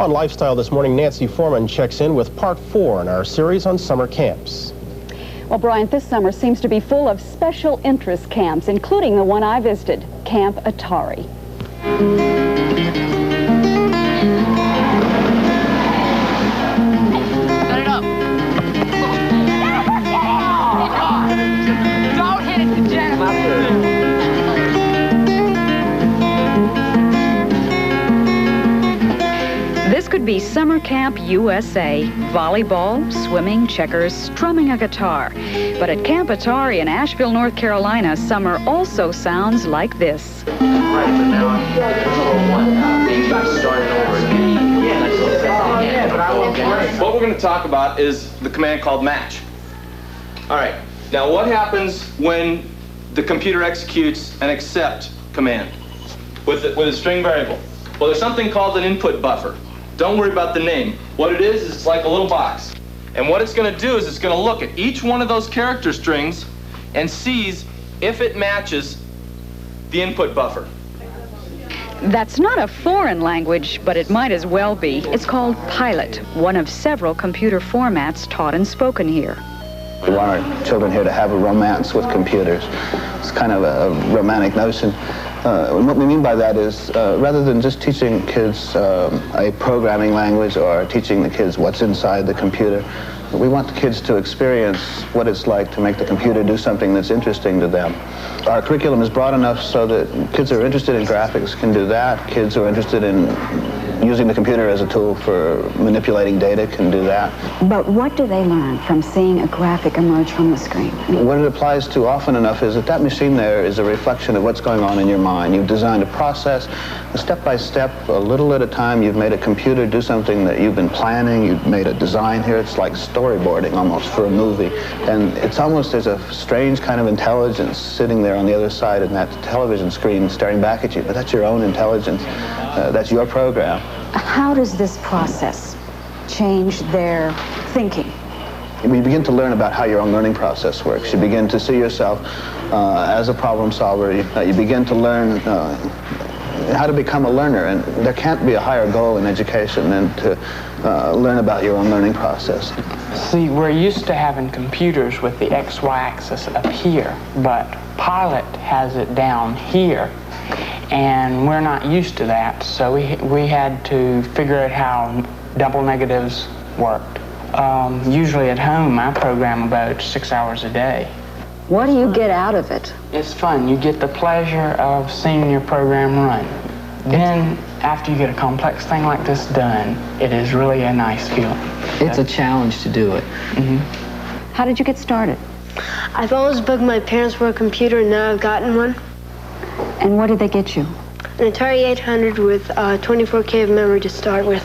On Lifestyle this morning, Nancy Foreman checks in with part 4 in our series on summer camps. Well, Bryant, this summer seems to be full of special interest camps, including the one I visited, Camp Atari. Set it up. Don't hit it, Jen. This could be Summer Camp USA. Volleyball, swimming, checkers, strumming a guitar. But at Camp Atari in Asheville, North Carolina, summer also sounds like this. Right, but now I'm starting over again. What we're going to talk about is the command called match. All right, now what happens when the computer executes an accept command with a string variable? Well, there's something called an input buffer. Don't worry about the name. What it is it's like a little box. And what it's going to do is it's going to look at each one of those character strings and sees if it matches the input buffer. That's not a foreign language, but it might as well be. It's called Pilot, one of several computer formats taught and spoken here. We want our children here to have a romance with computers. It's kind of a romantic notion. And what we mean by that is, rather than just teaching kids a programming language or teaching the kids what's inside the computer, we want the kids to experience what it's like to make the computer do something that's interesting to them. Our curriculum is broad enough so that kids who are interested in graphics can do that. Kids who are interested in using the computer as a tool for manipulating data can do that. But what do they learn from seeing a graphic emerge from the screen? What it applies to often enough is that that machine there is a reflection of what's going on in your mind. You've designed a process, step by step, a little at a time, you've made a computer do something that you've been planning. You've made a design here. It's like storyboarding almost for a movie. And it's almost, there's a strange kind of intelligence sitting there on the other side of that television screen staring back at you. But that's your own intelligence. That's your program. How does this process change their thinking? You begin to learn about how your own learning process works. You begin to see yourself as a problem solver. You begin to learn how to become a learner. And there can't be a higher goal in education than to learn about your own learning process. See, we're used to having computers with the XY axis up here, but Pilot has it down here. And we're not used to that, so we had to figure out how double negatives worked. Usually at home, I program about 6 hours a day. What do you get out of it? It's fun. You get the pleasure of seeing your program run. Then, after you get a complex thing like this done, it is really a nice feeling. It's a challenge to do it. How did you get started? I've always bugged my parents for a computer, and now I've gotten one. And what did they get you? An Atari 800 with 24K of memory to start with.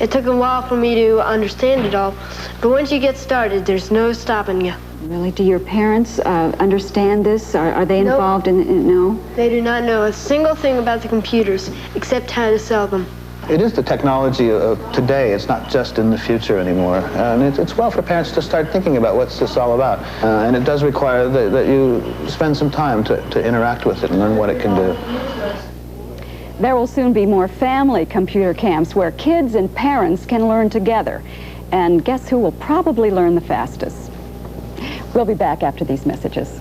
It took a while for me to understand it all, but once you get started, there's no stopping you. Really? Do your parents understand this? Are they involved in it? No? They do not know a single thing about the computers, except how to sell them. It is the technology of today. It's not just in the future anymore. And it's well for parents to start thinking about what's this all about. And it does require that you spend some time to interact with it and learn what it can do. There will soon be more family computer camps where kids and parents can learn together. And guess who will probably learn the fastest? We'll be back after these messages.